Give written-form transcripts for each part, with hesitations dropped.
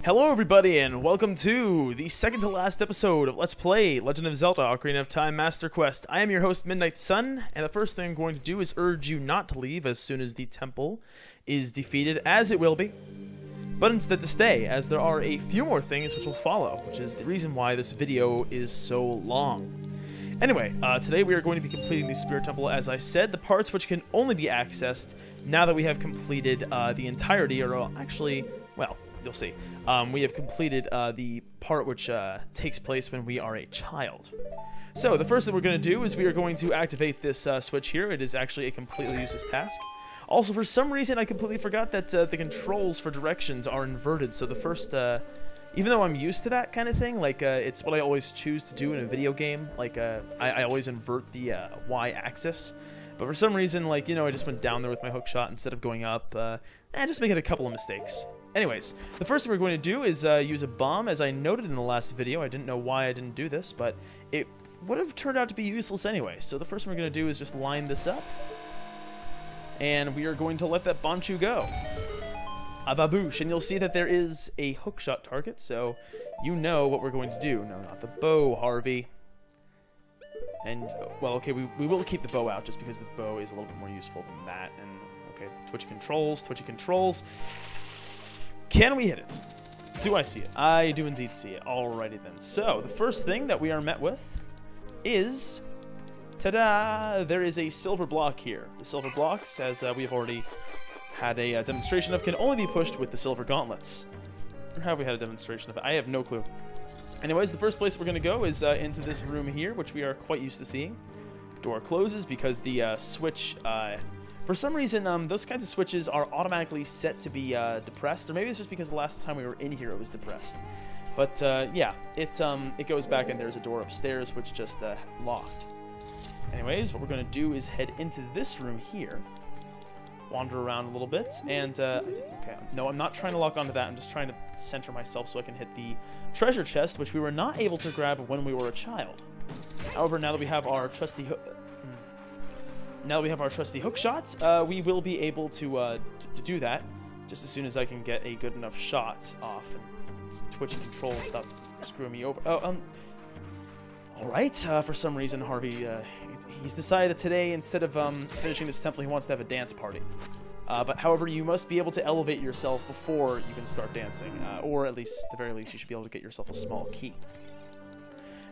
Hello everybody and welcome to the second to last episode of Let's Play Legend of Zelda Ocarina of Time Master Quest. I am your host Midnight Sun, and the first thing I'm going to do is urge you not to leave as soon as the temple is defeated, as it will be, but instead to stay, as there are a few more things which will follow, which is the reason why this video is so long. Anyway, today we are going to be completing the Spirit Temple, as I said, the parts which can only be accessed now that we have completed the entirety, or actually, well, you'll see. We have completed the part which takes place when we are a child. So, the first thing we're going to do is we are going to activate this switch here. It is actually a completely useless task. Also, for some reason, I completely forgot that the controls for directions are inverted. So the first, even though I'm used to that kind of thing, like, it's what I always choose to do in a video game. Like, I always invert the Y-axis. But for some reason, like, you know, I just went down there with my hook shot instead of going up, and just making a couple of mistakes. Anyways, the first thing we're going to do is use a bomb. As I noted in the last video, I didn't know why I didn't do this, but it would have turned out to be useless anyway. So the first thing we're going to do is just line this up, and we are going to let that Bonchu go. A baboosh, and you'll see that there is a hookshot target, so you know what we're going to do. No, not the bow, Harvey. And, well, okay, we will keep the bow out just because the bow is a little bit more useful than that. And, okay, twitchy controls. Can we hit it? Do I see it? I do indeed see it. Alrighty then. So, the first thing that we are met with is... ta-da! There is a silver block here. The silver blocks, as we have already had a demonstration of, can only be pushed with the silver gauntlets. Or have we had a demonstration of it? I have no clue. Anyways, the first place we're going to go is into this room here, which we are quite used to seeing. Door closes because the switch... for some reason, those kinds of switches are automatically set to be depressed, or maybe it's just because the last time we were in here it was depressed. But yeah, it goes back and there's a door upstairs which just locked. Anyways, what we're going to do is head into this room here, wander around a little bit, and okay, no, I'm not trying to lock onto that. I'm just trying to center myself so I can hit the treasure chest, which we were not able to grab when we were a child. However, now that we have our trusty hook shots, we will be able to do that just as soon as I can get a good enough shot off. And twitchy controls stop screwing me over. Oh, alright, for some reason, Harvey, he's decided that today, instead of finishing this temple, he wants to have a dance party. But however, you must be able to elevate yourself before you can start dancing, or at least, at the very least, you should be able to get yourself a small key.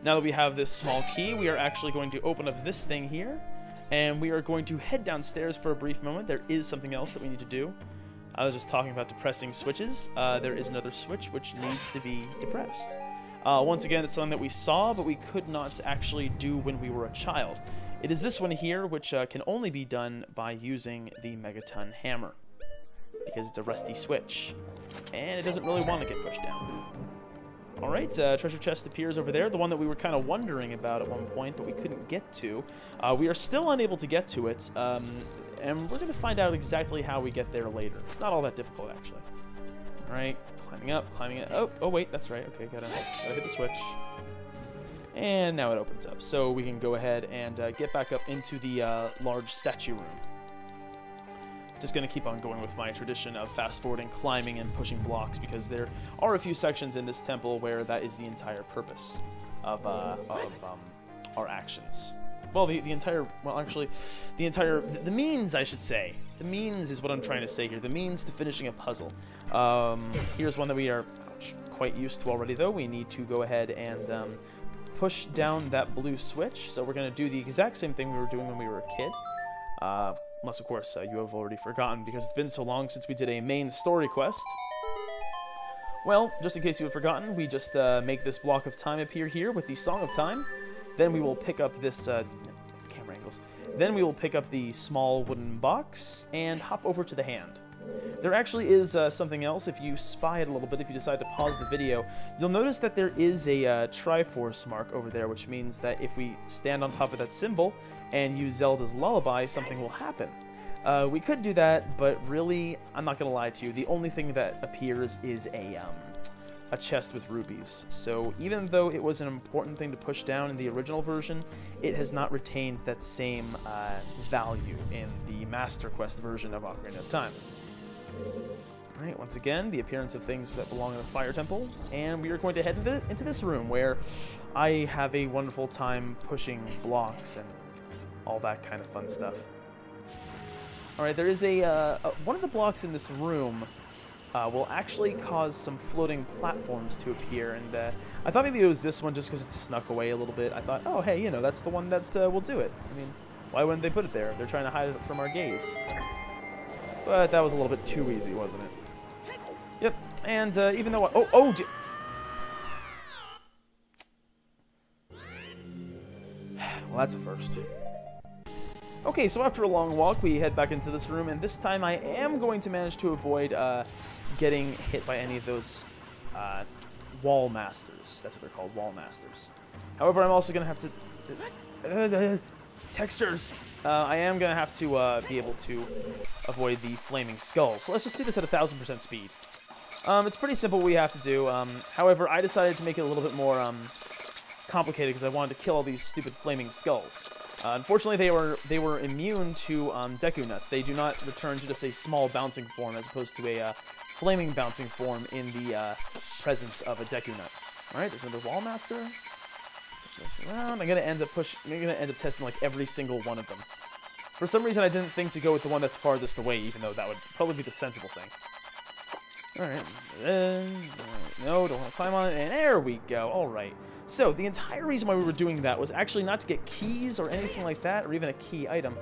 Now that we have this small key, we are actually going to open up this thing here, and we are going to head downstairs for a brief moment. There is something else that we need to do. I was just talking about depressing switches. There is another switch which needs to be depressed. Once again, it's something that we saw, but we could not actually do when we were a child. It is this one here, which can only be done by using the Megaton hammer, because it's a rusty switch, and it doesn't really want to get pushed down. Alright, treasure chest appears over there, the one that we were kind of wondering about at one point, but we couldn't get to. We are still unable to get to it, and we're going to find out exactly how we get there later. It's not all that difficult, actually. Alright, climbing up. Oh wait, that's right. Okay, gotta hit the switch. And now it opens up. So we can go ahead and get back up into the large statue room. Just going to keep on going with my tradition of fast-forwarding, climbing, and pushing blocks, because there are a few sections in this temple where that is the entire purpose of our actions. Well, the means, I should say. The means is what I'm trying to say here. The means to finishing a puzzle. Here's one that we are quite used to already, though. We need to go ahead and push down that blue switch. So we're going to do the exact same thing we were doing when we were a kid. Unless, of course, you have already forgotten, because it's been so long since we did a main story quest. Well, just in case you have forgotten, we just make this block of time appear here with the Song of Time. Then we will pick up this... camera angles. Then we will pick up the small wooden box and hop over to the hand. There actually is something else. If you spy it a little bit, if you decide to pause the video, you'll notice that there is a Triforce mark over there, which means that if we stand on top of that symbol and use Zelda's Lullaby, something will happen. We could do that, but really, I'm not going to lie to you, the only thing that appears is a chest with rubies. So even though it was an important thing to push down in the original version, it has not retained that same value in the Master Quest version of Ocarina of Time. Alright, once again, the appearance of things that belong in the fire temple, and we are going to head into this room where I have a wonderful time pushing blocks and all that kind of fun stuff. Alright, there is one of the blocks in this room will actually cause some floating platforms to appear, and I thought maybe it was this one just because it snuck away a little bit. I thought, oh hey, you know, that's the one that will do it. I mean, why wouldn't they put it there? They're trying to hide it from our gaze. But that was a little bit too easy, wasn't it? Yep, and even though well, that's a first. Okay, so after a long walk, we head back into this room, and this time I am going to manage to avoid getting hit by any of those wall masters. That's what they're called, wall masters. However, I'm also going to have to... textures! I am going to have to be able to avoid the flaming skulls. So let's just do this at 1000% speed. It's pretty simple what we have to do. However, I decided to make it a little bit more complicated because I wanted to kill all these stupid flaming skulls. Unfortunately, they were immune to Deku Nuts. They do not return to just a small bouncing form as opposed to a flaming bouncing form in the presence of a Deku Nut. All right, there's another Wall Master. Push this around. I'm gonna end up testing like every single one of them. For some reason, I didn't think to go with the one that's farthest away, even though that would probably be the sensible thing. Alright, no, don't want to climb on it, and there we go, alright. So, the entire reason why we were doing that was actually not to get keys or anything like that, or even a key item.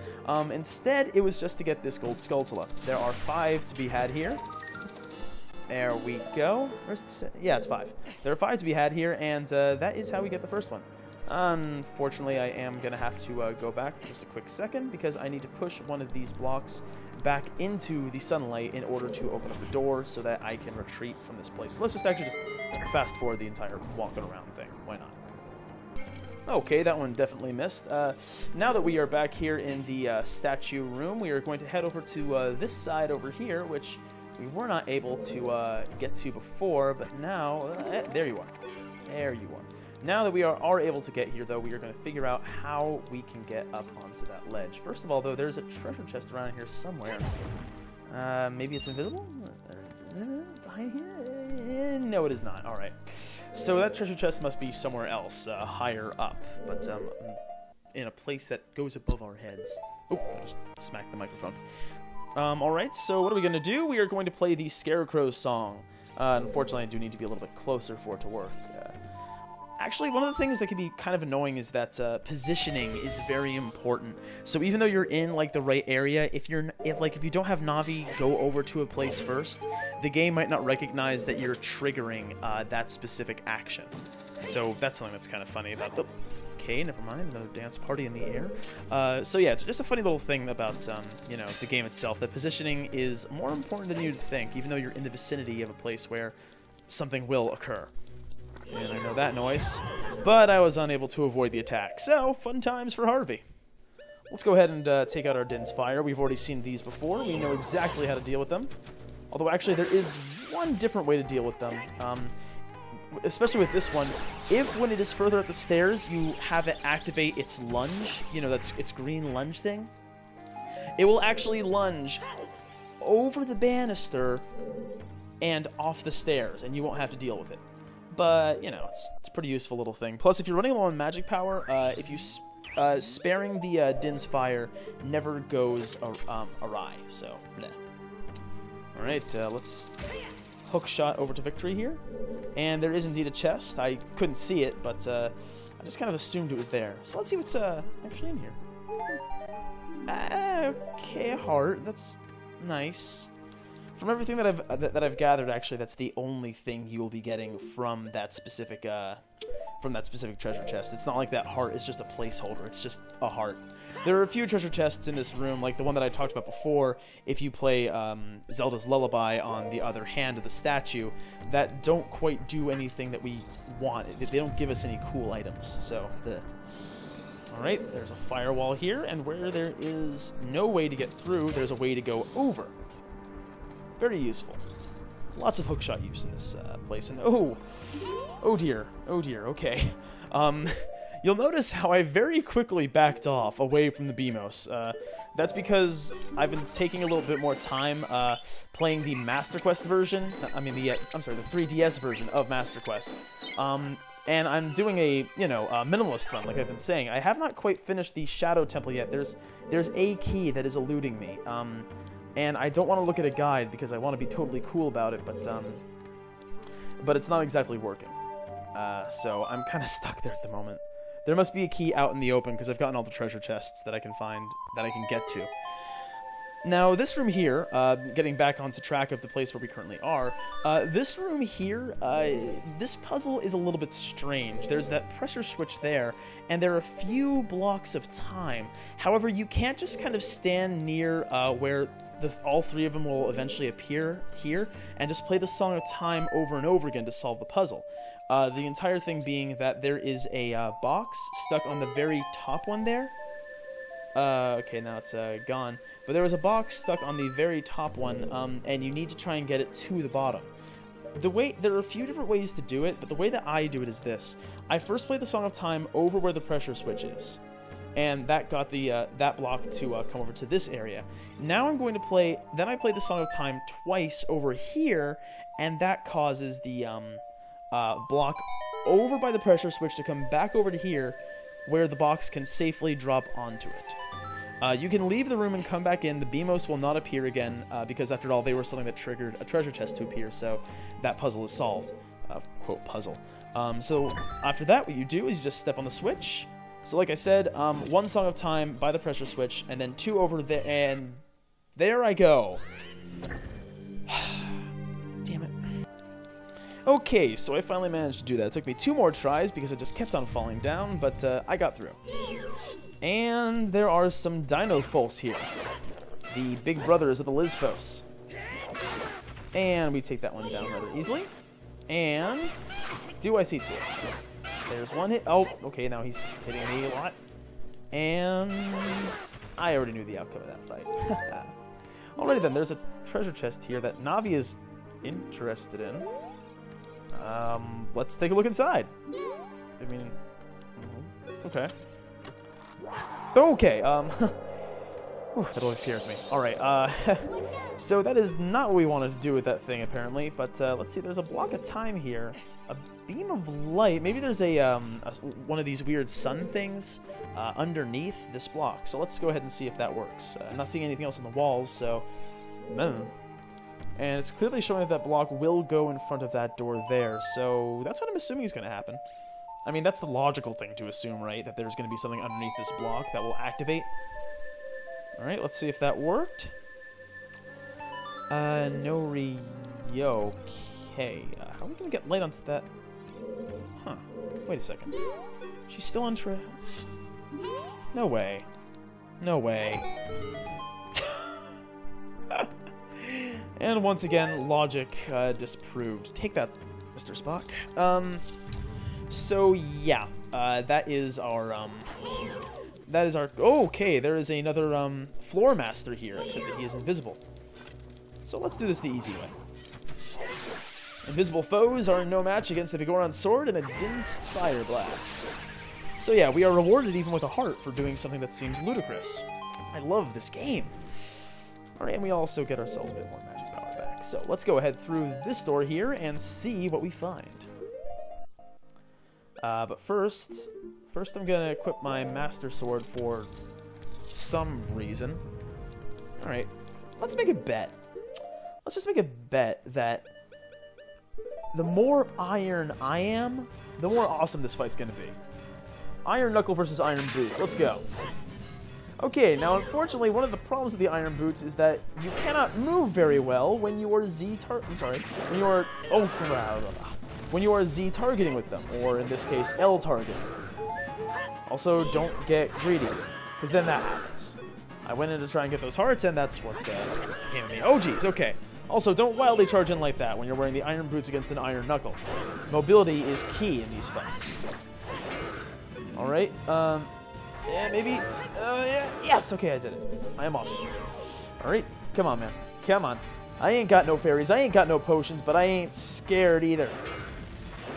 Instead, it was just to get this gold Skulltula. There are 5 to be had here. There we go. Yeah, it's 5. There are 5 to be had here, and that is how we get the first one. Unfortunately, I am going to have to go back for just a quick second, because I need to push one of these blocks back into the sunlight in order to open up the door so that I can retreat from this place. So let's just actually just fast forward the entire walking around thing. Why not? Okay, that one definitely missed. Now that we are back here in the statue room, we are going to head over to this side over here, which we were not able to get to before, but now... there you are. There you are. Now that we are able to get here, though, we are going to figure out how we can get up onto that ledge. First of all, though, there's a treasure chest around here somewhere. Maybe it's invisible? Behind here? No, it is not. All right. So that treasure chest must be somewhere else, higher up, but in a place that goes above our heads. Oh, I just smacked the microphone. All right, so what are we going to do? We are going to play the Scarecrow song. Unfortunately, I do need to be a little bit closer for it to work. Actually, one of the things that can be kind of annoying is that positioning is very important. So even though you're in like the right area, if you don't have Navi go over to a place first, the game might not recognize that you're triggering that specific action. So that's something that's kind of funny about the... Okay, never mind, another dance party in the air. So yeah, it's just a funny little thing about, you know, the game itself, that positioning is more important than you'd think, even though you're in the vicinity of a place where something will occur. And I know that noise, but I was unable to avoid the attack. So, fun times for Harvey. Let's go ahead and take out our Din's Fire. We've already seen these before. We know exactly how to deal with them. Although, actually, there is one different way to deal with them. Especially with this one. If, when it is further up the stairs, you have it activate its lunge, you know, that's its green lunge thing, it will actually lunge over the banister and off the stairs, and you won't have to deal with it. But, you know, it's a pretty useful little thing. Plus, if you're running low on magic power, if you sparing the Din's Fire never goes awry. So, nah. All right, let's hook shot over to victory here. And there is indeed a chest. I couldn't see it, but I just kind of assumed it was there. So let's see what's actually in here. Okay, a heart. That's nice. From everything that I've gathered, actually, that's the only thing you will be getting from that specific treasure chest. It's not like that heart is just a placeholder. It's just a heart. There are a few treasure chests in this room, like the one that I talked about before. If you play Zelda's Lullaby on the other hand of the statue, that don't quite do anything that we want. They don't give us any cool items. So, all right, there's a firewall here, and where there is no way to get through, there's a way to go over. Very useful. Lots of hookshot use in this place. And oh dear, okay. You'll notice how I very quickly backed off away from the Beamos. That's because I've been taking a little bit more time playing the Master Quest version. I mean, the 3DS version of Master Quest. And I'm doing a, minimalist run, like I've been saying. I have not quite finished the Shadow Temple yet. There's a key that is eluding me. And I don't want to look at a guide because I want to be totally cool about it, but it's not exactly working. So I'm kind of stuck there at the moment. There must be a key out in the open because I've gotten all the treasure chests that I can find, that I can get to. Now, this room here, getting back onto track of the place where we currently are, this room here, this puzzle is a little bit strange. There's that pressure switch there, and there are a few blocks of time. However, you can't just kind of stand near where all three of them will eventually appear here, and just play the Song of Time over and over again to solve the puzzle. The entire thing being that there is a box stuck on the very top one there. Okay, now it's gone. But there was a box stuck on the very top one, and you need to try and get it to the bottom. There are a few different ways to do it, but the way that I do it is this. I first play the Song of Time over where the pressure switch is, and that got the that block to come over to this area. Now I'm going to play, then I play the Song of Time twice over here, and that causes the block over by the pressure switch to come back over to here, where the box can safely drop onto it. You can leave the room and come back in. The BMOS will not appear again, because after all, they were something that triggered a treasure chest to appear, so that puzzle is solved. Quote, puzzle. So after that, what you do is you just step on the switch. So like I said, one Song of Time by the pressure switch, and then two over there, and there I go. Damn it. Okay, so I finally managed to do that. It took me 2 more tries because I just kept on falling down, but I got through. And there are some Dino Foals here. The big brothers of the Lizphos. And we take that one down rather easily. And do I see 2? There's one hit. Oh, okay, now he's hitting me a lot. And I already knew the outcome of that fight. Alrighty then, there's a treasure chest here that Navi is interested in. Let's take a look inside. I mean, okay. Okay, whew, that always scares me. Alright, so that is not what we wanted to do with that thing, apparently, but, let's see, there's a block of time here. A beam of light. Maybe there's one of these weird sun things, underneath this block. So let's go ahead and see if that works. I'm not seeing anything else on the walls, so... And it's clearly showing that that block will go in front of that door there, so that's what I'm assuming is going to happen. I mean, that's the logical thing to assume, right? That there's going to be something underneath this block that will activate. Alright, let's see if that worked. Okay. How are we going to get light onto that? Huh. Wait a second. She's still on No way. No way. And once again, logic disproved. Take that, Mr. Spock. So yeah, that is our oh, okay, there is another floor master here, except that he is invisible. So let's do this the easy way. Invisible foes are no match against the Vigoron's sword and a Din's fire blast. So yeah, we are rewarded even with a heart for doing something that seems ludicrous. I love this game. Alright, and we also get ourselves a bit more magic power back. So let's go ahead through this door here and see what we find. But first I'm gonna equip my Master Sword for some reason. Alright, let's make a bet. Let's just make a bet that the more iron I am, the more awesome this fight's gonna be. Iron Knuckle versus Iron Boots. Let's go. Okay, now unfortunately, one of the problems with the Iron Boots is that you cannot move very well when you are when you are when you are Z targeting with them, or in this case, L targeting. Also, don't get greedy, because then that happens. I went in to try and get those hearts, and that's what came to me. Oh, geez, okay. Also, don't wildly charge in like that when you're wearing the Iron Boots against an Iron Knuckle. Mobility is key in these fights. Alright, yeah, maybe, yeah, yes, okay, I did it. I am awesome. Alright, come on, man. Come on. I ain't got no fairies, I ain't got no potions, but I ain't scared either.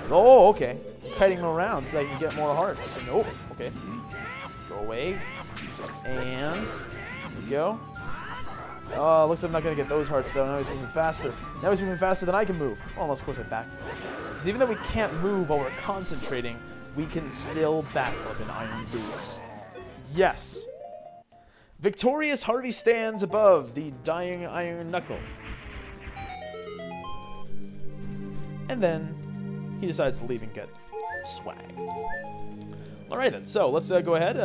Oh, okay. I'm kiting them around so I can get more hearts. Nope, okay. Go away. And go. Oh, looks like I'm not going to get those hearts, though. Now he's moving faster. Now he's moving faster than I can move. Well, unless, of course, I backflip. Because even though we can't move while we're concentrating, we can still backflip in Iron Boots. Yes. Victorious Harvey stands above the dying Iron Knuckle. And then he decides to leave and get swag. Alright then, so let's go ahead.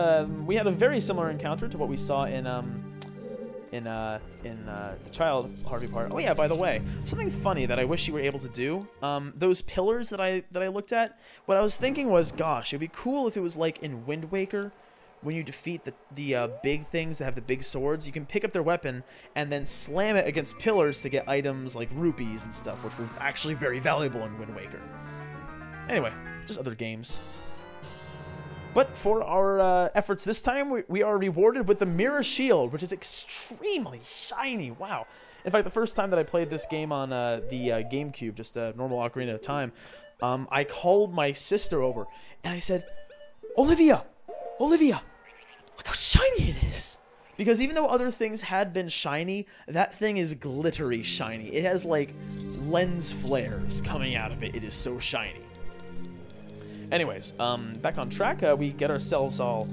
We had a very similar encounter to what we saw in the child Harvey part. Oh yeah, by the way, something funny that I wish you were able to do. Those pillars that I looked at. What I was thinking was, gosh, it'd be cool if it was like in Wind Waker, when you defeat the big things that have the big swords. You can pick up their weapon and then slam it against pillars to get items like rupees and stuff, which were actually very valuable in Wind Waker. Anyway, just other games. But for our efforts this time, we are rewarded with the Mirror Shield, which is extremely shiny. Wow. In fact, the first time that I played this game on the GameCube, just a normal Ocarina of Time, I called my sister over, and I said, Olivia, look how shiny it is. Because even though other things had been shiny, that thing is glittery shiny. It has, like, lens flares coming out of it. It is so shiny. Anyways, back on track, we get ourselves all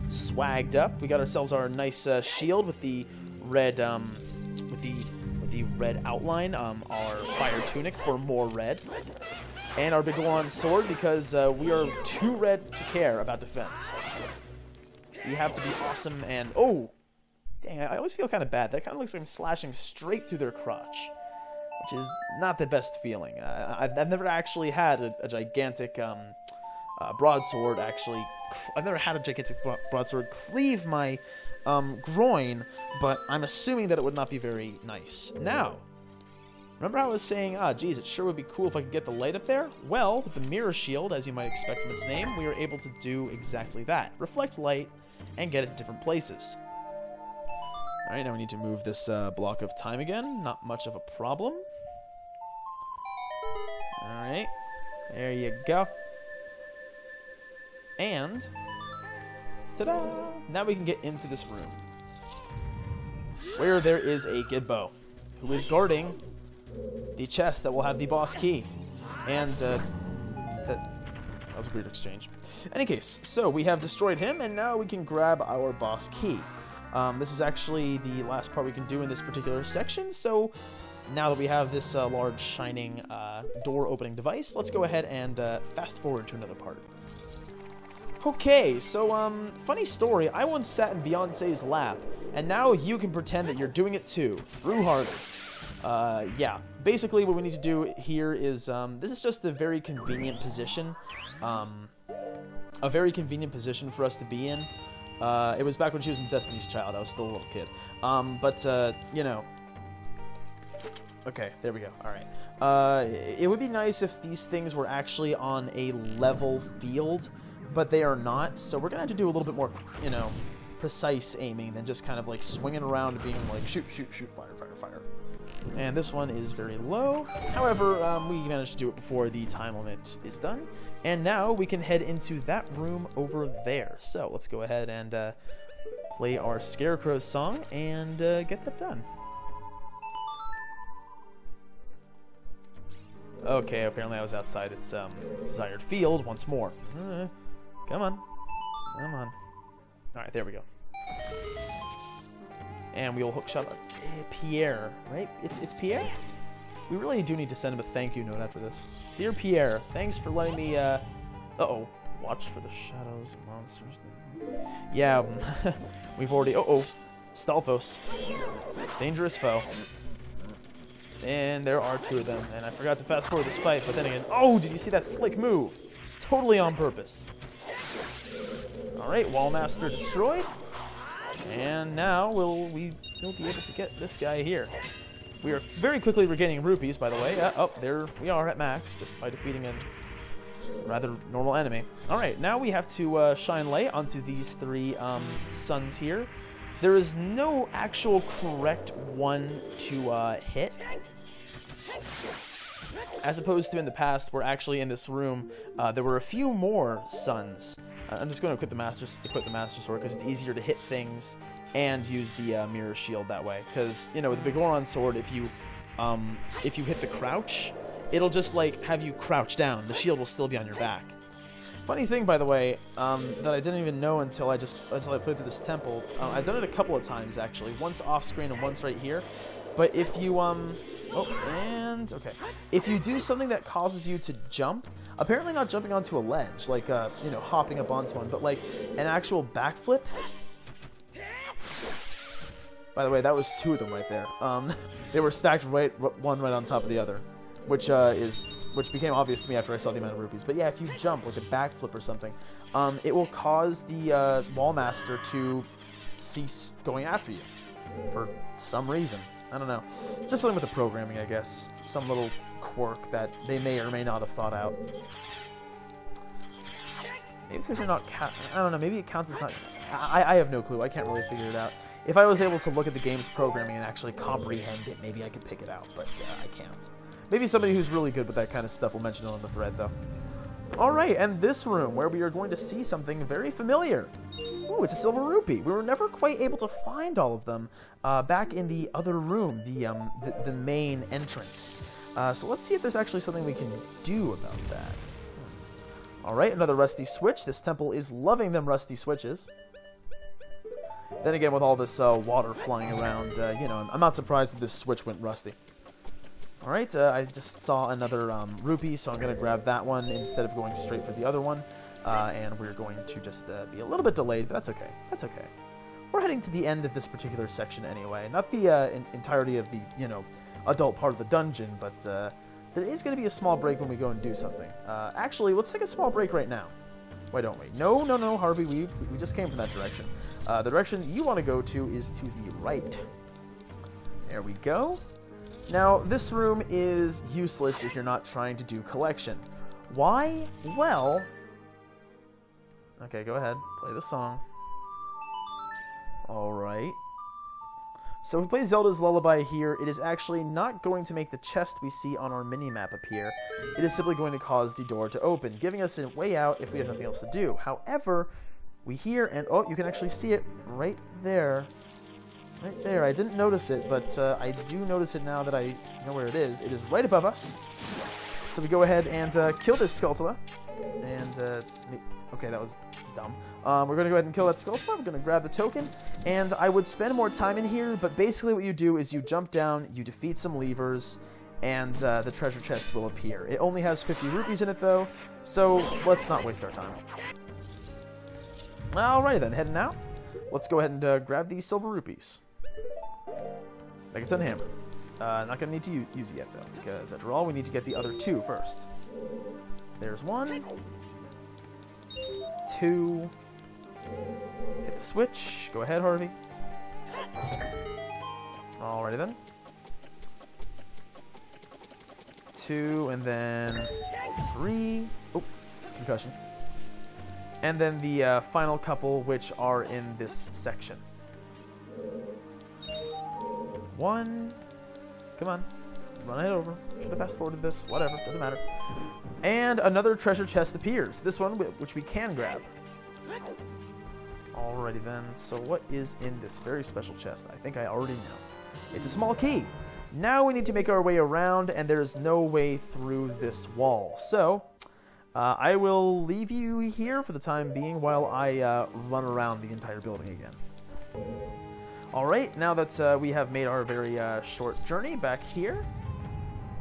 swagged up. We got ourselves our nice shield with the red, with the red outline. Our fire tunic for more red, and our big one sword because we are too red to care about defense. We have to be awesome and oh, dang! I always feel kind of bad. That kind of looks like I'm slashing straight through their crotch, which is not the best feeling. I've never actually had a gigantic broadsword actually. I've never had a gigantic broadsword cleave my groin, but I'm assuming that it would not be very nice. Now, remember how I was saying, geez, it sure would be cool if I could get the light up there? Well, with the Mirror Shield, as you might expect from its name, we are able to do exactly that. Reflect light and get it in different places. Alright, now we need to move this block of time again. Not much of a problem. Alright, there you go. And, ta-da! Now we can get into this room, where there is a Gidbo, who is guarding the chest that will have the boss key. And, that was a weird exchange. In any case, so we have destroyed him, and now we can grab our boss key. This is actually the last part we can do in this particular section, so now that we have this large shining door-opening device, let's go ahead and fast forward to another part. Okay, so, funny story, I once sat in Beyonce's lap, and now you can pretend that you're doing it too, through Harvey. Yeah, basically what we need to do here is, this is just a very convenient position, for us to be in. It was back when she was in Destiny's Child, I was still a little kid, you know. Okay, there we go, alright. It would be nice if these things were actually on a level field, but they are not, so we're gonna have to do a little bit more, you know, precise aiming than just kind of like swinging around being like shoot, shoot, shoot, fire, fire, fire. And this one is very low. However, we managed to do it before the time limit is done. And now we can head into that room over there. So let's go ahead and play our Scarecrow song and get that done. Okay, apparently I was outside its desired field once more. Come on. Come on. Alright, there we go. And we'll hookshot Pierre, right? It's Pierre? We really do need to send him a thank you note after this. Dear Pierre, thanks for letting me, uh-oh. Watch for the shadows and monsters. Yeah, we've already... Stalfos. Dangerous foe. And there are two of them. And I forgot to fast forward this fight, but then again... Oh, did you see that slick move? Totally on purpose. Alright, Wallmaster destroyed. And now we'll be able to get this guy here. We are very quickly regaining rupees, by the way. Oh, there we are at max, just by defeating a rather normal enemy. Alright, now we have to shine light onto these three suns here. There is no actual correct one to hit. As opposed to in the past, where actually in this room, there were a few more suns. I'm just going to equip the Master Sword because it's easier to hit things and use the mirror shield that way. Because, you know, with the Bigoron sword, if you hit the crouch, it'll just, like, have you crouch down. The shield will still be on your back. Funny thing, by the way, that I didn't even know until I played through this temple. I've done it a couple of times, actually. Once off screen and once right here. But if you, okay. If you do something that causes you to jump, apparently not jumping onto a ledge, like, you know, hopping up onto one, but, like, an actual backflip. By the way, that was 2 of them right there. They were stacked one right on top of the other, which became obvious to me after I saw the amount of rupees. But yeah, if you jump, like a backflip or something, it will cause the Wall Master to cease going after you for some reason. I don't know. Just something with the programming, I guess. Some little quirk that they may or may not have thought out. Maybe it's because you're not... I don't know. Maybe it counts as not... I have no clue. I can't really figure it out. If I was able to look at the game's programming and actually comprehend it, maybe I could pick it out, but I can't. Maybe somebody who's really good with that kind of stuff will mention it on the thread, though. Alright, and this room, where we are going to see something very familiar. Ooh, it's a silver rupee. We were never quite able to find all of them back in the other room, the main entrance. So let's see if there's actually something we can do about that. Alright, another rusty switch. This temple is loving them rusty switches. Then again, with all this water flying around, you know, I'm not surprised that this switch went rusty. Alright, I just saw another rupee, so I'm going to grab that one instead of going straight for the other one. And we're going to just be a little bit delayed, but that's okay. That's okay. We're heading to the end of this particular section anyway. Not the entirety of the, you know, adult part of the dungeon, but there is going to be a small break when we go and do something. Actually, let's take a small break right now. Why don't we? No, Harvey, we just came from that direction. The direction you want to go to is to the right. There we go. Now, this room is useless if you're not trying to do collection. Why? Well... Okay, go ahead. Play the song. Alright. So if we play Zelda's Lullaby here, it is actually not going to make the chest we see on our mini-map appear. It is simply going to cause the door to open, giving us a way out if we have nothing else to do. However, we hear, and oh, you can actually see it right there. Right there. I didn't notice it, but I do notice it now that I know where it is. It is right above us. So we go ahead and kill this Skulltula. And, okay, that was dumb. We're going to go ahead and kill that Skulltula. We're going to grab the token. And I would spend more time in here, but basically what you do is you jump down, you defeat some levers, and the treasure chest will appear. It only has 50 rupees in it, though, so let's not waste our time. Alrighty then, heading out. Let's go ahead and grab these silver rupees. Megaton Hammer. Not going to need to use it yet, though, because after all, we need to get the other 2 first. There's 1. 2. Hit the switch. Go ahead, Harvey. Alrighty then. 2, and then 3. Oh, concussion. And then the final couple, which are in this section. 1. Come on. Run it over. Should have fast-forwarded this. Whatever. Doesn't matter. And another treasure chest appears. This one, which we can grab. Alrighty then. So what is in this very special chest? I think I already know. It's a small key. Now we need to make our way around, and there's no way through this wall. So... I will leave you here for the time being while I run around the entire building again. Alright, now that we have made our very short journey back here,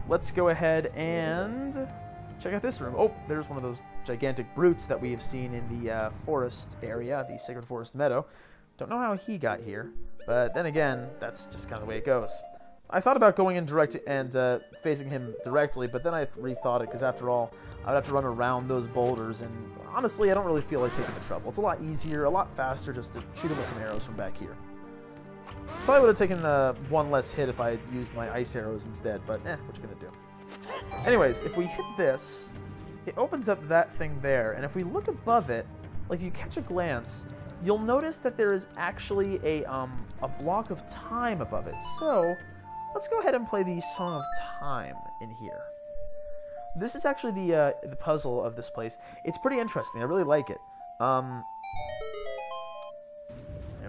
let's go ahead and check out this room. Oh, there's one of those gigantic brutes that we have seen in the forest area, the Sacred Forest Meadow. Don't know how he got here, but then again, that's just kind of the way it goes. I thought about going in direct and facing him directly, but then I rethought it, because after all, I'd have to run around those boulders, and honestly, I don't really feel like taking the trouble. It's a lot easier, a lot faster just to shoot him with some arrows from back here. Probably would have taken one less hit if I had used my ice arrows instead, but what you gonna do? Anyways, if we hit this, it opens up that thing there, and if we look above it, like you catch a glance, you'll notice that there is actually a block of time above it. So let's go ahead and play the Song of Time in here. This is actually the puzzle of this place. It's pretty interesting. I really like it. There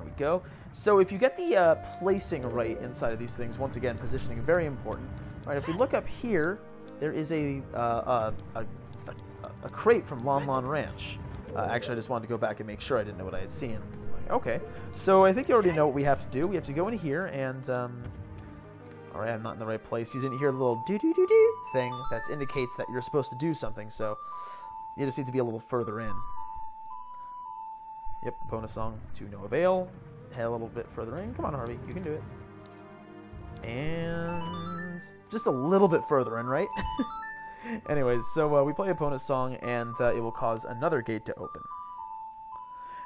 we go. So if you get the placing right inside of these things, once again, positioning very important. All right, if we look up here, there is a crate from Lon Lon Ranch. Actually, I just wanted to go back and make sure I didn't know what I had seen. Okay, so I think you already know what we have to do. We have to go in here and... all right, I'm not in the right place. You didn't hear the little do-do-do-do thing that indicates that you're supposed to do something, so you just need to be a little further in. Yep, bonus song to no avail. Head a little bit further in. Come on, Harvey, you can do it. And just a little bit further in, right? Anyways, so we play a bonus song, and it will cause another gate to open.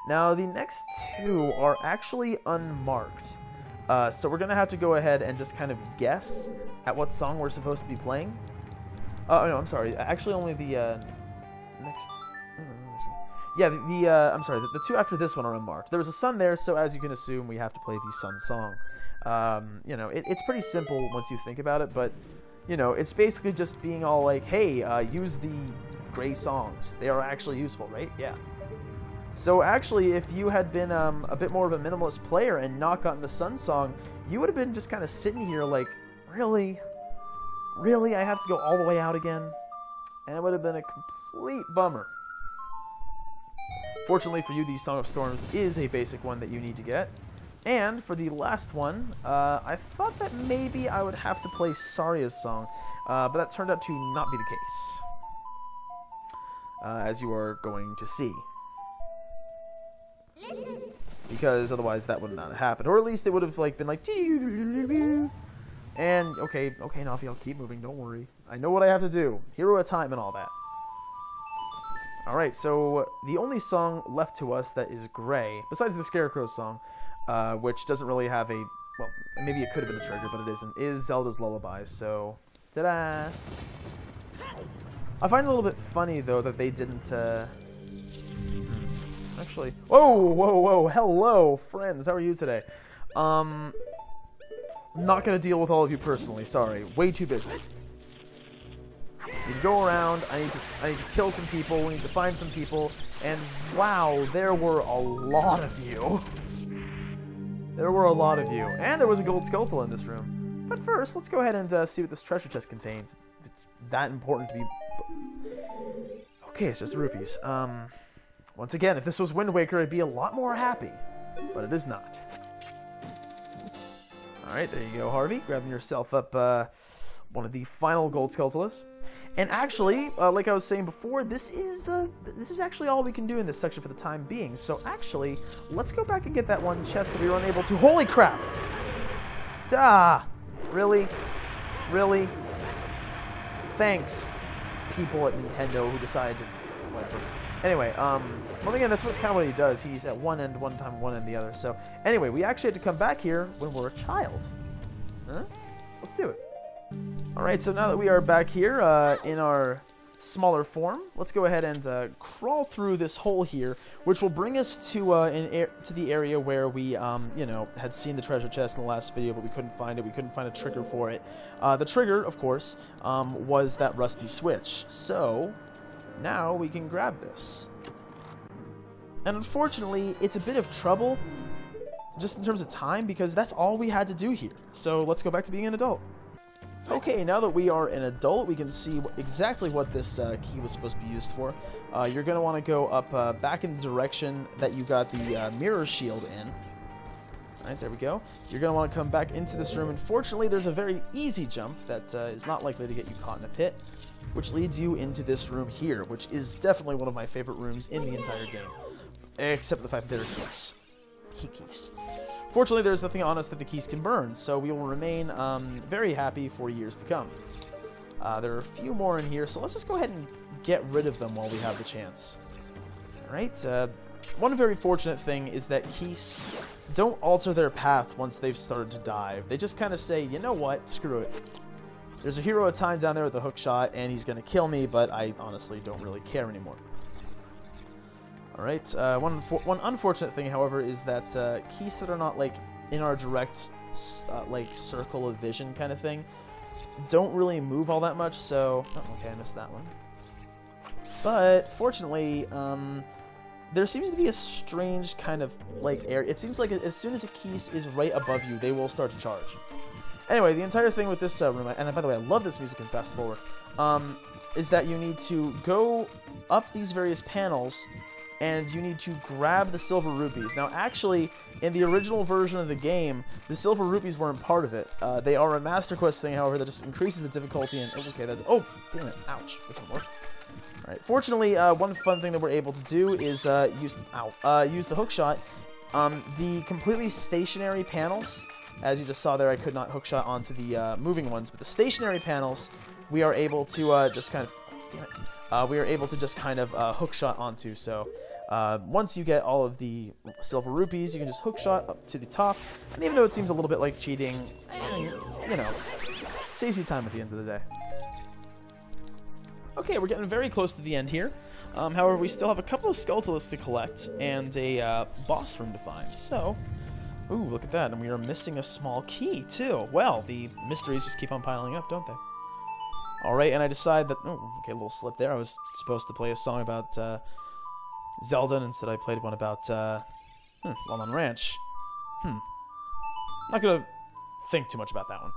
Now, the next two are actually unmarked. So we're going to have to go ahead and just kind of guess at what song we're supposed to be playing. Oh, no, I'm sorry. Actually, only the next... Yeah, I'm sorry. The two after this one are unmarked. There was a sun there, so as you can assume, we have to play the sun song. You know, it's pretty simple once you think about it, but, you know, it's basically just being all like, hey, use the gray songs. They are actually useful, right? Yeah. So actually, if you had been a bit more of a minimalist player and not gotten the sun song, you would have been just kind of sitting here like, really? Really? I have to go all the way out again? And it would have been a complete bummer. Fortunately for you, the Song of Storms is a basic one that you need to get. And for the last one, I thought that maybe I would have to play Saria's song, but that turned out to not be the case, as you are going to see. Because otherwise that would not have happened. Or at least it would have like been like... And, okay, Nafi, I'll keep moving, don't worry. I know what I have to do. Hero at a time and all that. Alright, so the only song left to us that is gray, besides the Scarecrow song, which doesn't really have a... Well, maybe it could have been a trigger, but it isn't, is Zelda's Lullaby, so... Ta-da! I find it a little bit funny, though, that they didn't... Actually, whoa, hello, friends, how are you today? I'm not gonna deal with all of you personally, sorry, way too busy. I need to go around, I need to kill some people, we need to find some people, and wow, there were a lot of you. There were a lot of you, and there was a gold skeletal in this room. But first, let's go ahead and see what this treasure chest contains, if it's that important to be... Okay, it's just rupees. Once again, if this was Wind Waker, I'd be a lot more happy, but it is not. Alright, there you go, Harvey, grabbing yourself up one of the final gold skeletalis. And actually, like I was saying before, this is actually all we can do in this section for the time being. So actually, let's go back and get that one chest that we were unable to... Holy crap! Duh! Really? Really? Thanks, people at Nintendo who decided to... Whatever. Anyway, well, again, that's kind of what he does. He's at one end one time, one end the other. So, anyway, we actually had to come back here when we're a child. Huh? Let's do it. Alright, so now that we are back here in our smaller form, let's go ahead and crawl through this hole here, which will bring us to to the area where we, you know, had seen the treasure chest in the last video, but we couldn't find it. We couldn't find a trigger for it. The trigger, of course, was that rusty switch. So... now we can grab this. And unfortunately, it's a bit of trouble, just in terms of time, because that's all we had to do here. So let's go back to being an adult. Okay, now that we are an adult, we can see exactly what this key was supposed to be used for. You're going to want to go up back in the direction that you got the mirror shield in. Alright, there we go. You're going to want to come back into this room. Unfortunately, there's a very easy jump that is not likely to get you caught in a pit, which leads you into this room here, which is definitely one of my favorite rooms in the entire game. Except for the fact that there are keys. Keys. Fortunately, there's nothing on us that the keys can burn, so we will remain very happy for years to come. There are a few more in here, so let's just go ahead and get rid of them while we have the chance. Alright, one very fortunate thing is that keys don't alter their path once they've started to dive. They just kind of say, you know what, screw it. There's a hero at time down there with a hook shot, and he's going to kill me, but I honestly don't really care anymore. Alright, one unfortunate thing, however, is that keys that are not, like, in our direct, like, circle of vision kind of thing don't really move all that much, so... Oh, okay, I missed that one. But, fortunately, there seems to be a strange kind of, like, area. It seems like as soon as a key is right above you, they will start to charge. Anyway, the entire thing with this room, and by the way, I love this music in Fast Forward, is that you need to go up these various panels, and you need to grab the silver rupees. Now, actually, in the original version of the game, the silver rupees weren't part of it. They are a Master Quest thing, however, that just increases the difficulty. And okay, that's damn it! Ouch, this one worked. All right. Fortunately, one fun thing that we're able to do is use the hook shot. The completely stationary panels, as you just saw there, I could not hook shot onto the moving ones, but the stationary panels, we are able to just kind of, damn it, we are able to just kind of hook shot onto. So once you get all of the silver rupees, you can just hook shot up to the top. And even though it seems a little bit like cheating, you know, saves you time at the end of the day. Okay, we're getting very close to the end here. However, we still have a couple of Skulltulas to collect and a boss room to find. So, ooh, look at that. And we are missing a small key, too. Well, the mysteries just keep on piling up, don't they? Alright, and I decide that... Oh, okay, a little slip there. I was supposed to play a song about Zelda, and instead I played one about Lon Ranch. Not gonna think too much about that one.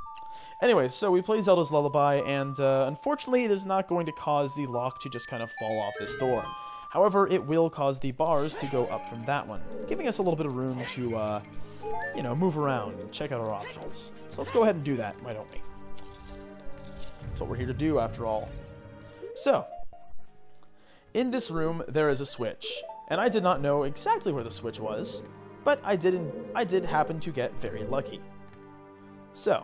Anyway, so we play Zelda's Lullaby, and unfortunately it is not going to cause the lock to just kind of fall off this door. However, it will cause the bars to go up from that one, giving us a little bit of room to, you know, move around and check out our options. So let's go ahead and do that, why don't we? That's what we're here to do, after all. So, in this room, there is a switch, and I did not know exactly where the switch was, but I did happen to get very lucky. So,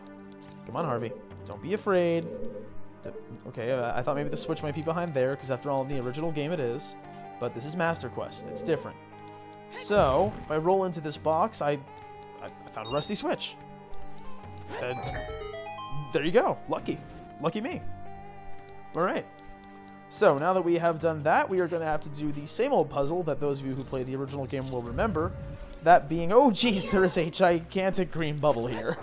come on, Harvey. Don't be afraid. Okay, I thought maybe the switch might be behind there, because after all, in the original game it is. But this is Master Quest. It's different. So, if I roll into this box, I found a rusty switch. There you go. Lucky. Lucky me. Alright. So, now that we have done that, we are going to have to do the same old puzzle that those of you who played the original game will remember. That being, oh geez, there is a gigantic green bubble here.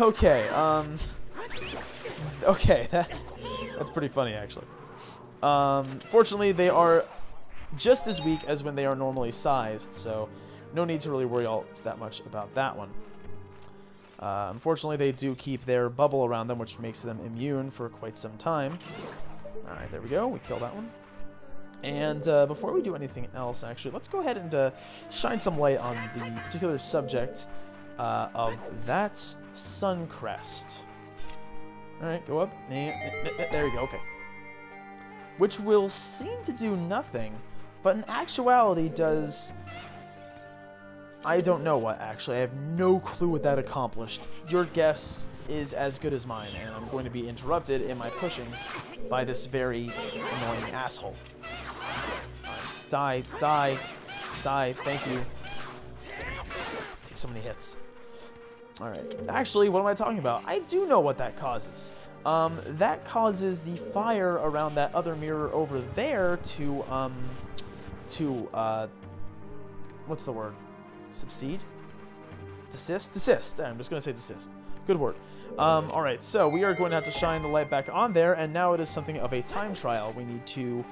Okay, okay, that's pretty funny, actually. Fortunately, they are just as weak as when they are normally sized, so no need to really worry all that much about that one. Unfortunately, they do keep their bubble around them, which makes them immune for quite some time. Alright, there we go. We killed that one. And before we do anything else, actually, let's go ahead and shine some light on the particular subject of that sun crest. Alright, go up. There we go, okay. Which will seem to do nothing, but in actuality does... I don't know what, actually. I have no clue what that accomplished. Your guess is as good as mine, and I'm going to be interrupted in my pushings by this very annoying asshole. Die, die, die, thank you. Take so many hits. Alright, actually, what am I talking about? I do know what that causes. That causes the fire around that other mirror over there to what's the word? Subside? Desist? Desist. There, I'm just going to say desist. Good word. Alright, so we are going to have to shine the light back on there, and now it is something of a time trial. We need to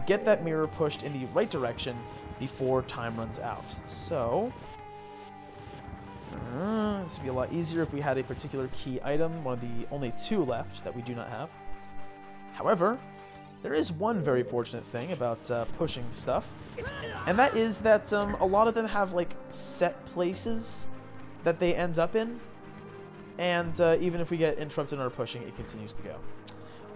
get that mirror pushed in the right direction before time runs out. So, this would be a lot easier if we had a particular key item, one of the only two left that we do not have. However, there is one very fortunate thing about pushing stuff, and that is that a lot of them have like set places that they end up in, and even if we get interrupted in our pushing, it continues to go.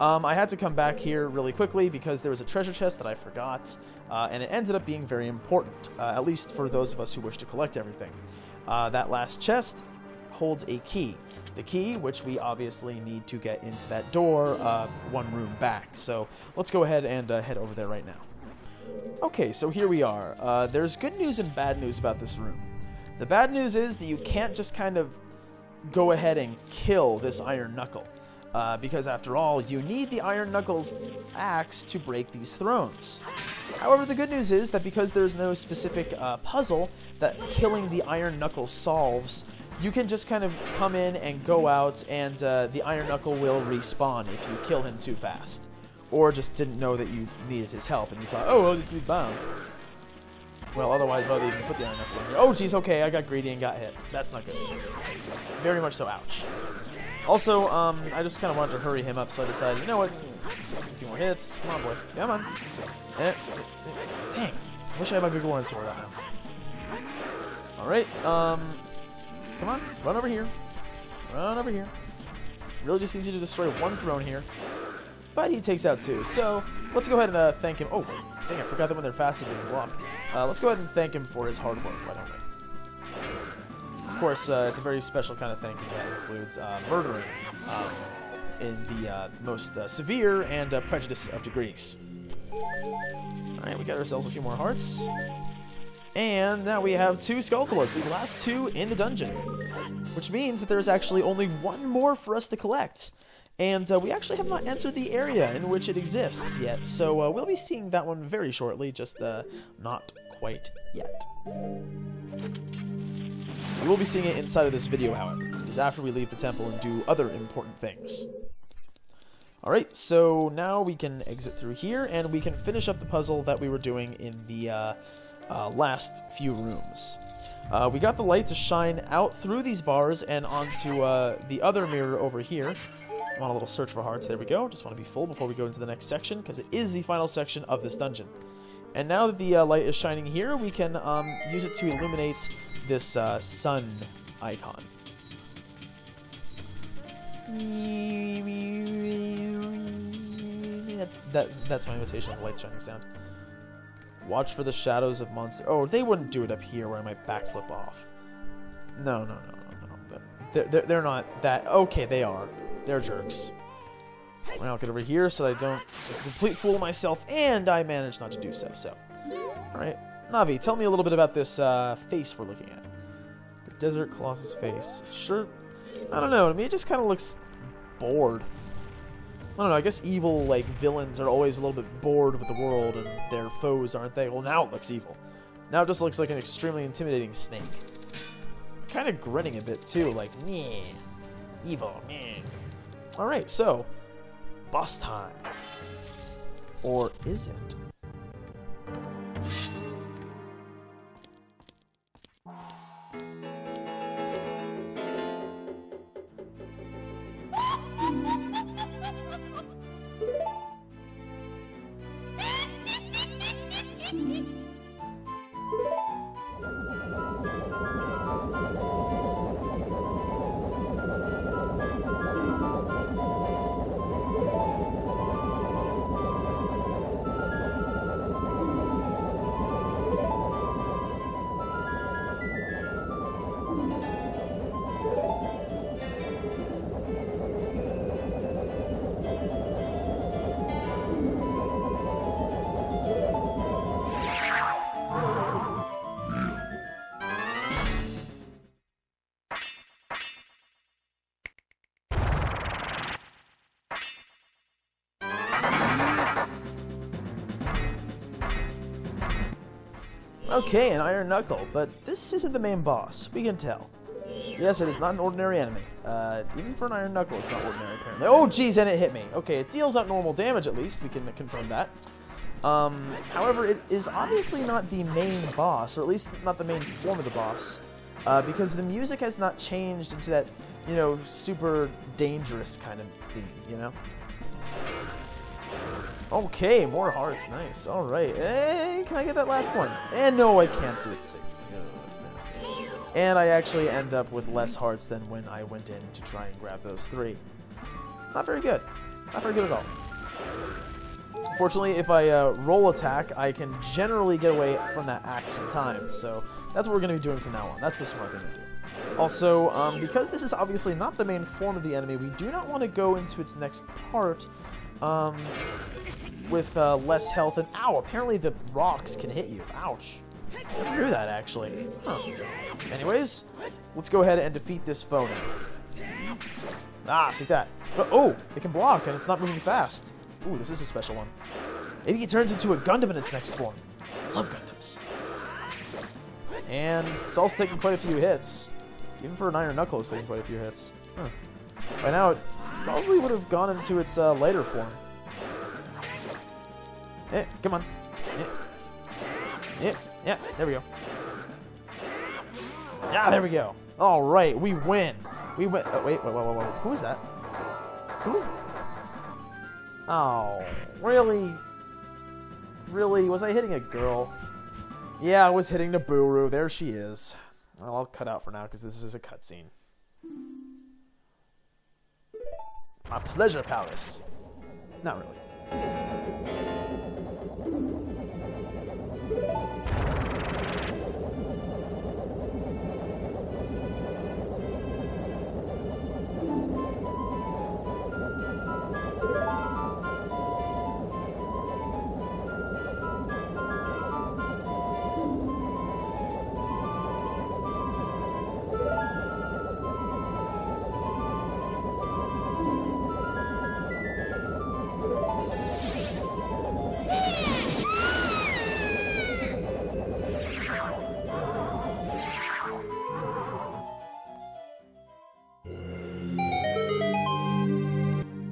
I had to come back here really quickly because there was a treasure chest that I forgot, and it ended up being very important, at least for those of us who wish to collect everything. That last chest holds a key. The key, which we obviously need to get into that door one room back. So let's go ahead and head over there right now. Okay, so here we are. There's good news and bad news about this room. The bad news is that you can't just kind of go ahead and kill this Iron Knuckle. Because after all, you need the Iron Knuckle's axe to break these thrones. However, the good news is that because there's no specific puzzle that killing the Iron Knuckle solves, you can just kind of come in and go out, and the Iron Knuckle will respawn if you kill him too fast. or just didn't know that you needed his help, and you thought, oh, well, he's bound. Well, otherwise, why would they even put the iron knuckle in here? Oh, jeez, okay, I got greedy and got hit. That's not good. Very much so, ouch. Also, I just kind of wanted to hurry him up, so I decided, you know what? Take a few more hits. Come on, boy. Come on. Dang. I wish I had my big one sword out now. Alright, come on. Run over here. Run over here. Really just need you to destroy one throne here. But he takes out two. So, let's go ahead and thank him. Oh, dang, I forgot that when they're faster, they can block. Let's go ahead and thank him for his hard work, why don't we? Of course, it's a very special kind of thank you that includes murdering in the most severe and prejudice of degrees. Alright, we got ourselves a few more hearts. And now we have 2 Skulltulas, the last 2 in the dungeon. Which means that there's actually only 1 more for us to collect. And we actually have not entered the area in which it exists yet. So we'll be seeing that one very shortly, just not quite yet. We will be seeing it inside of this video, however. It is after we leave the temple and do other important things. Alright, so now we can exit through here, and we can finish up the puzzle that we were doing in the last few rooms. We got the light to shine out through these bars and onto the other mirror over here. I want a little search for hearts. There we go. Just want to be full before we go into the next section, because it is the final section of this dungeon. And now that the light is shining here, we can use it to illuminate this sun icon. That's my imitation of the light shining sound. Watch for the shadows of monsters. Oh, they wouldn't do it up here where I might backflip off. No. They're not that. Okay, they are. They're jerks. I'll get over here so that I don't make a complete fool of myself, and I managed not to do so. Alright. Navi, tell me a little bit about this face we're looking at. The Desert Colossus face. Sure. I don't know. To me, it just kind of looks bored. I don't know. I guess evil, like, villains are always a little bit bored with the world and their foes, aren't they? Well, now it looks evil. Now it just looks like an extremely intimidating snake. Kind of grinning a bit, too. Like, meh. Evil, meh. Alright, so, boss time. Or is it? Okay, an Iron Knuckle, but this isn't the main boss. We can tell. Yes, it is not an ordinary enemy. Even for an Iron Knuckle, it's not ordinary, apparently. Oh, geez, and it hit me. Okay, it deals out normal damage, at least. We can confirm that. However, it is obviously not the main boss, or at least not the main form of the boss, because the music has not changed into that, you know, super dangerous kind of theme, you know? Okay, more hearts. Nice. All right. Hey, can I get that last one? And no, I can't do it safely. Oh, that's nasty. And I actually end up with less hearts than when I went in to try and grab those 3. Not very good. Not very good at all. Fortunately, if I roll attack, I can generally get away from that axe in time. So that's what we're going to be doing from now on. That's the smart thing to do. Also, because this is obviously not the main form of the enemy, we do not want to go into its next part with less health. And ow, apparently the rocks can hit you. Ouch. I never knew that, actually. Huh. Anyways, let's go ahead and defeat this foe now. Ah, take that. But, oh, it can block, and it's not moving fast. Ooh, this is a special one. Maybe it turns into a Gundam in its next form. I love Gundams. And it's also taking quite a few hits. Even for an Iron Knuckle, it's taking quite a few hits. Huh. By now, it probably would have gone into its lighter form. Come on. Yeah, there we go. Yeah, there we go. All right, we win. We win. Oh, wait. Who is that? Who's... Oh, really? Really? Was I hitting a girl? Yeah, I was hitting Nibiru. There she is. Well, I'll cut out for now because this is a cutscene. My pleasure palace. Not really.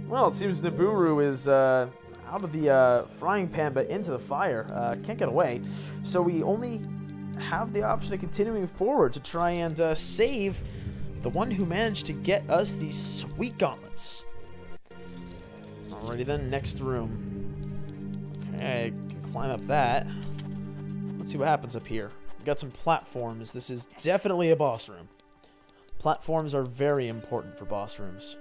Well, it seems Nibiru is out of the frying pan but into the fire. Can't get away. So we only have the option of continuing forward to try and save the one who managed to get us these sweet gauntlets. Alrighty then, next room. Okay, can climb up that. Let's see what happens up here. We got some platforms. This is definitely a boss room. Platforms are very important for boss rooms.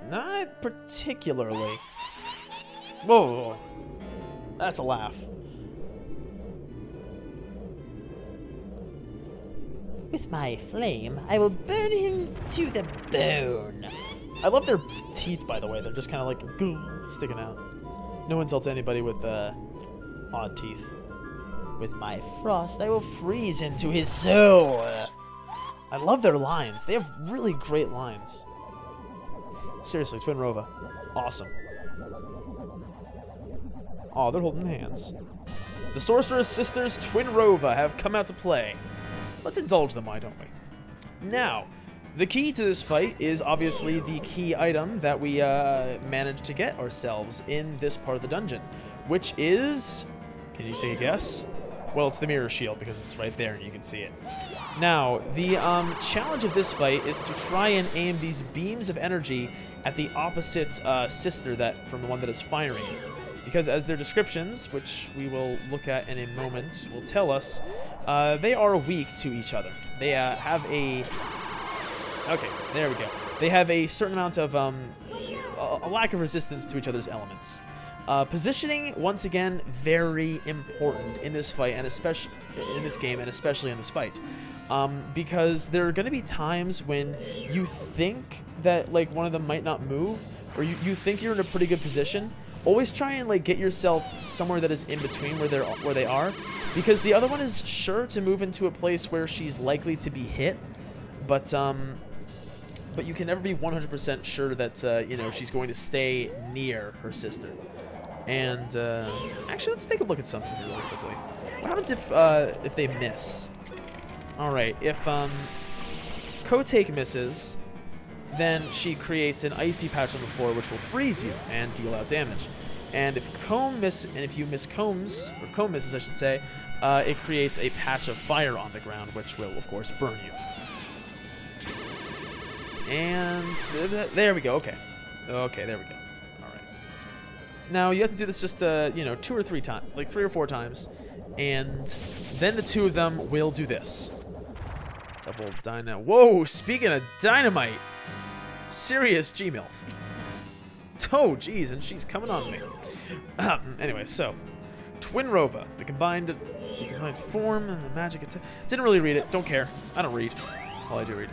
Not particularly. Whoa, that's a laugh. With my flame, I will burn him to the bone. I love their teeth, by the way. They're just kind of like sticking out. No insult to anybody with odd teeth. With my frost, I will freeze him to his soul. I love their lines. They have really great lines. Seriously, Twinrova. Awesome. Oh, they're holding hands. The Sorcerer's Sisters Twinrova have come out to play. Let's indulge them, why don't we? Now, the key to this fight is obviously the key item that we managed to get ourselves in this part of the dungeon, which is... Can you take a guess? Well, it's the mirror shield because it's right there and you can see it. Now, the challenge of this fight is to try and aim these beams of energy at the opposite sister from the one that is firing it. Because as their descriptions, which we will look at in a moment, will tell us, they are weak to each other. They have a... Okay, there we go. They have a certain amount of... a lack of resistance to each other's elements. Positioning, once again, very important in this fight, and especially in this game, and especially in this fight. Because there are going to be times when you think that like one of them might not move, or you think you're in a pretty good position. Always try and like get yourself somewhere that is in between where they are, because the other one is sure to move into a place where she's likely to be hit, but you can never be 100% sure that you know, she's going to stay near her sister. And actually, let's take a look at something here really quickly. What happens if they miss? All right, if Kotake misses, then she creates an icy patch on the floor, which will freeze you and deal out damage. And if Comb if you miss Combs, or Comb misses, I should say, it creates a patch of fire on the ground, which will, of course, burn you. And there we go. Okay, there we go. All right. Now you have to do this just you know, 2 or 3 times, like 3 or 4 times, and then the 2 of them will do this. Double dynamite. Whoa! Speaking of dynamite, serious G-MILF. Oh, geez, and she's coming on me. Anyway, so Twinrova, the combined form and the magic attack. Didn't really read it. Don't care. I don't read. Well, I do read.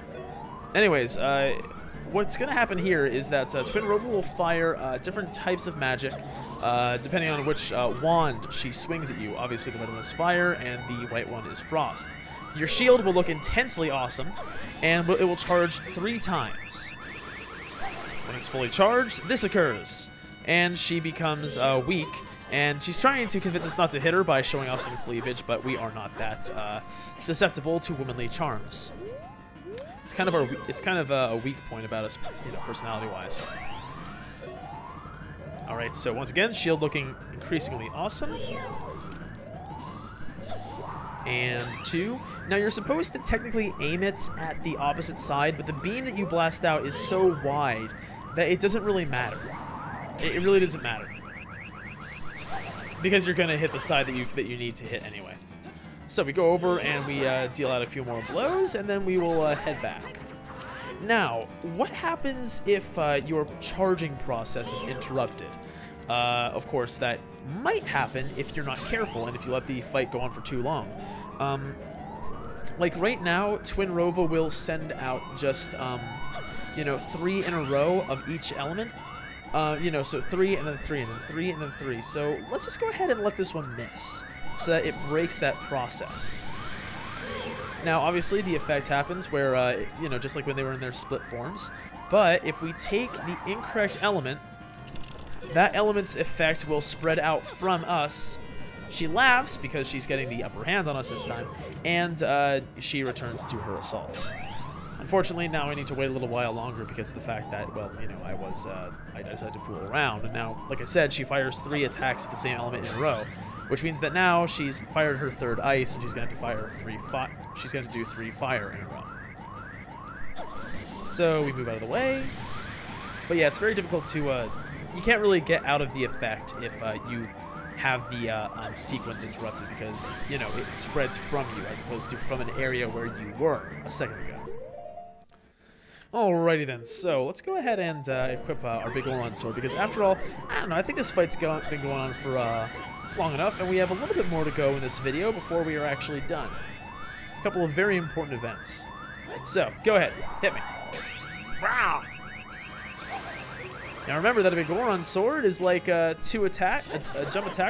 Anyways, what's going to happen here is that Twinrova will fire different types of magic, depending on which wand she swings at you. Obviously, the red one is fire, and the white one is frost. Your shield will look intensely awesome, and it will charge 3 times. When it's fully charged, this occurs, and she becomes weak, and she's trying to convince us not to hit her by showing off some cleavage, but we are not that susceptible to womanly charms. it's kind of a weak point about us, you know, personality-wise. All right, so once again, shield looking increasingly awesome. And 2. Now you're supposed to technically aim it at the opposite side, but the beam that you blast out is so wide that it doesn't really matter. It really doesn't matter, because you're gonna hit the side that you need to hit anyway. So we go over and we deal out a few more blows, and then we will head back. Now, what happens if your charging process is interrupted? Of course, that might happen if you're not careful and if you let the fight go on for too long. Like right now, Twinrova will send out just, you know, 3 in a row of each element. You know, so 3 and then 3 and then 3 and then 3. So let's just go ahead and let this one miss so that it breaks that process. Now, obviously, the effect happens where, you know, just like when they were in their split forms. But if we take the incorrect element, that element's effect will spread out from us. She laughs because she's getting the upper hand on us this time, and she returns to her assaults. Unfortunately, now I need to wait a little while longer because of the fact that, well, you know, I decided to fool around, and now, like I said, she fires 3 attacks at the same element in a row, which means that now she's fired her 3rd ice, and she's going to have to fire 3 she's going to do 3 fire in a row. So we move out of the way. But yeah, it's very difficult to, you can't really get out of the effect if you have the sequence interrupted, because, you know, it spreads from you as opposed to from an area where you were a second ago. Alrighty then, so let's go ahead and equip our big Goron sword, because after all, I don't know, I think this fight's been going on for long enough, and we have a little bit more to go in this video before we are actually done. A couple of very important events. So, go ahead, hit me. Wow! Now remember that a big Goron sword is like a jump attack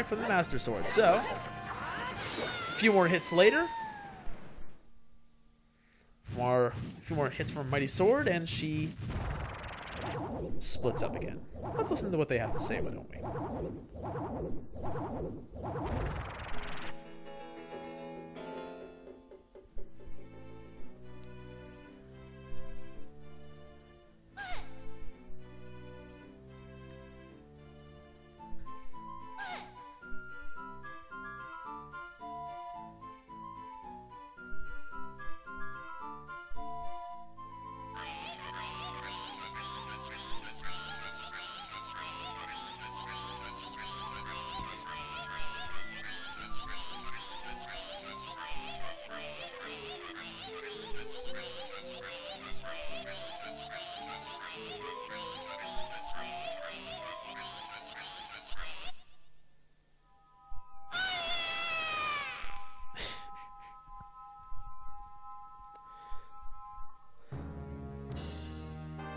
from the Master Sword. So, a few more hits later. A few more hits from Mighty Sword, and she splits up again. Let's listen to what they have to say, why don't we?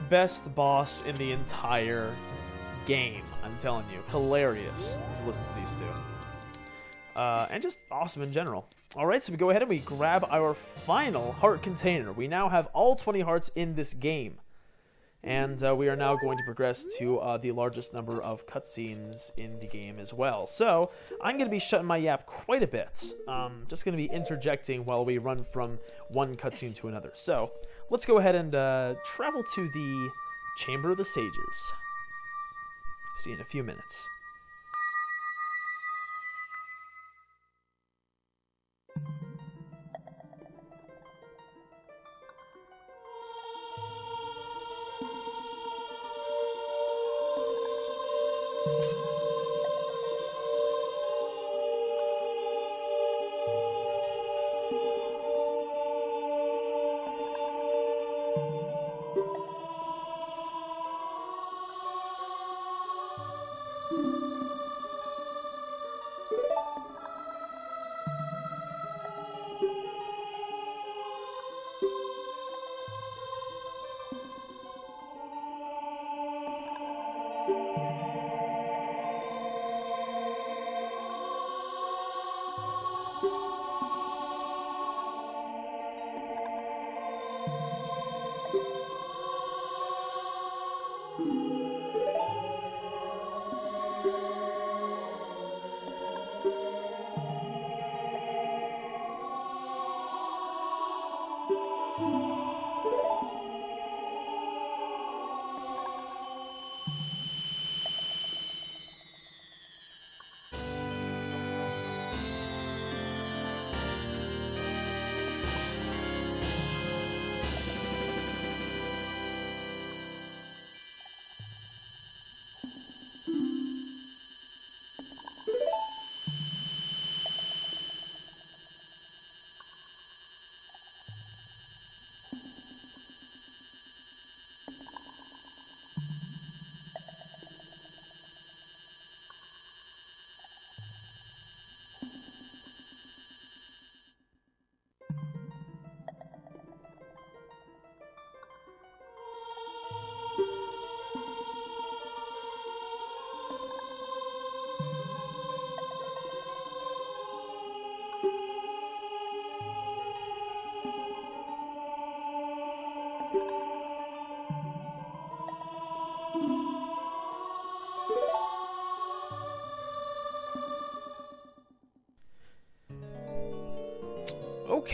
Best boss in the entire game, I'm telling you. Hilarious to listen to these two. And just awesome in general. Alright, so we go ahead and we grab our final heart container. We now have all 20 hearts in this game. And we are now going to progress to the largest number of cutscenes in the game as well. So, I'm going to be shutting my yap quite a bit. Just going to be interjecting while we run from one cutscene to another. So, let's go ahead and travel to the Chamber of the Sages. See you in a few minutes.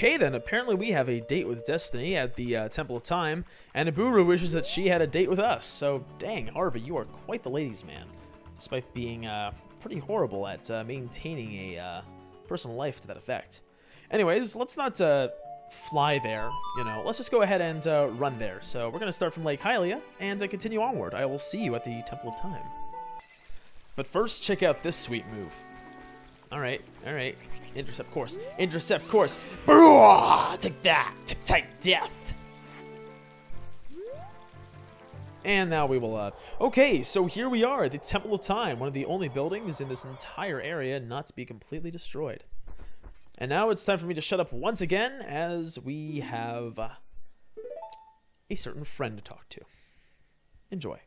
Okay then, apparently we have a date with Destiny at the Temple of Time, and Iburu wishes that she had a date with us. So, dang, Harvey, you are quite the ladies' man, despite being pretty horrible at maintaining a personal life to that effect. Anyways, let's not fly there, you know. Let's just go ahead and run there. So we're going to start from Lake Hylia and continue onward. I will see you at the Temple of Time. But first, check out this sweet move. Alright, alright. Intercept course. Intercept course. Brrrr! Take that! Take death! And now we will, okay, so here we are, the Temple of Time, one of the only buildings in this entire area not to be completely destroyed. And now it's time for me to shut up once again, as we have a certain friend to talk to. Enjoy.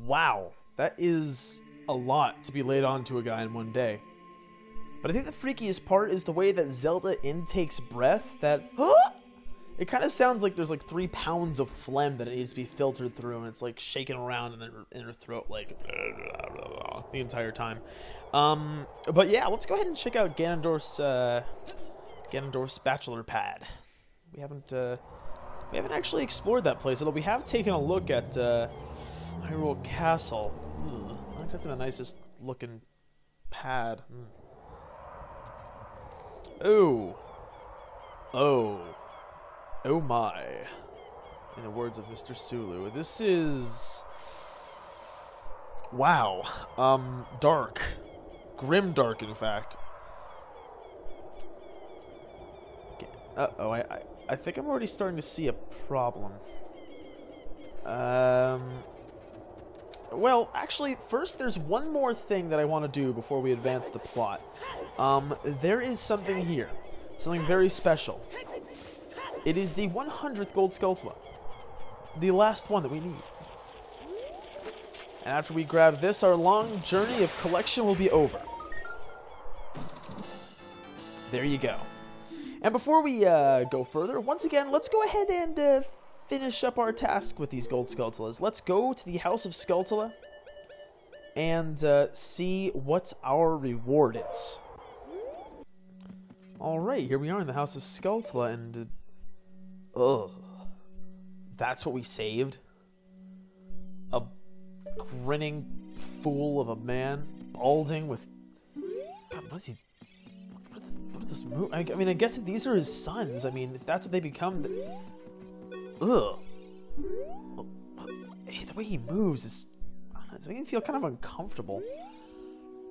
Wow, that is a lot to be laid on to a guy in one day. But I think the freakiest part is the way that Zelda intakes breath. That it kind of sounds like there's like 3 pounds of phlegm that it needs to be filtered through, and it's like shaking around in her throat like the entire time. But yeah, let's go ahead and check out Ganondorf's bachelor pad. We haven't actually explored that place, although we have taken a look at Hyrule Castle. Not exactly the nicest looking pad. Oh my. In the words of Mr. Sulu, this is... wow. Dark. Grim dark, in fact. Uh-oh, I think I'm already starting to see a problem. Well, actually, first there's one more thing that I want to do before we advance the plot. There is something here. Something very special. It is the 100th Gold Skulltula. The last one that we need. And after we grab this, our long journey of collection will be over. There you go. And before we go further, once again, let's go ahead and finish up our task with these Gold Skulltulas. Let's go to the House of Skulltula and see what our reward is. Alright, here we are in the House of Skulltula, and... that's what we saved? A grinning fool of a man, balding with... God, what is he... What are those moves? I mean, I guess if these are his sons, I mean, if that's what they become... Ugh. Hey, the way he moves is... I don't know, it's making me feel kind of uncomfortable.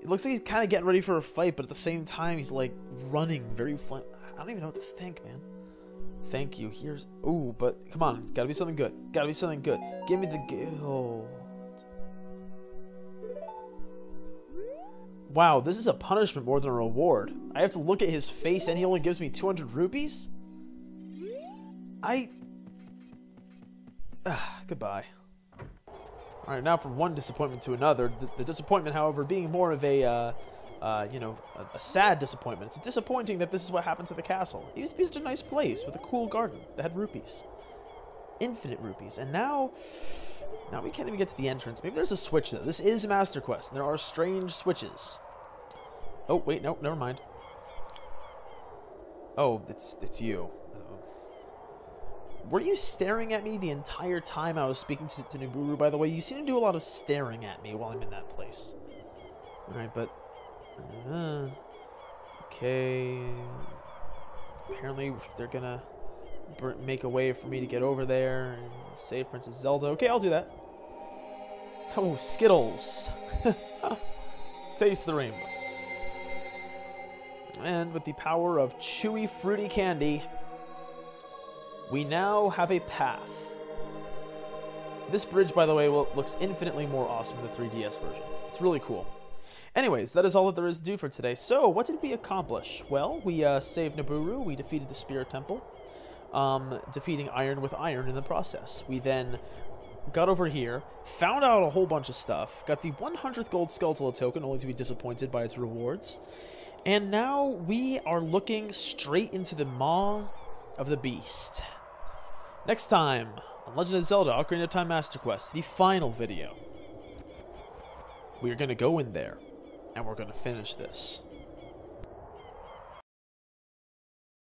It looks like he's kind of getting ready for a fight, but at the same time, he's like running very... I don't even know what to think, man. Thank you. Here's... Ooh, but come on. Gotta be something good. Gotta be something good. Give me the gold. Wow, this is a punishment more than a reward. I have to look at his face and he only gives me 200 rupees? Goodbye. Alright, now from one disappointment to another. The disappointment, however, being more of a, you know, a sad disappointment. It's disappointing that this is what happens at the castle. It used to be such a nice place with a cool garden that had rupees. Infinite rupees. And now we can't even get to the entrance. Maybe there's a switch, though. This is Master Quest, and there are strange switches. Oh, wait, no, never mind. Oh, it's you. Were you staring at me the entire time I was speaking to Niburu, by the way? You seem to do a lot of staring at me while I'm in that place. Alright, but... okay... Apparently, they're gonna make a way for me to get over there and save Princess Zelda. Okay, I'll do that. Oh, Skittles. Taste the rainbow. And with the power of chewy, fruity candy... we now have a path. This bridge, by the way, looks infinitely more awesome in the 3DS version. It's really cool. Anyways, that is all that there is to do for today. So, what did we accomplish? Well, we saved Niburu, we defeated the Spirit Temple, defeating Iron with Iron in the process. We then got over here, found out a whole bunch of stuff, got the 100th gold skeletal token, only to be disappointed by its rewards, and now we are looking straight into the maw of the beast. Next time on Legend of Zelda Ocarina of Time Master Quest, the final video, we are going to go in there, and we're going to finish this.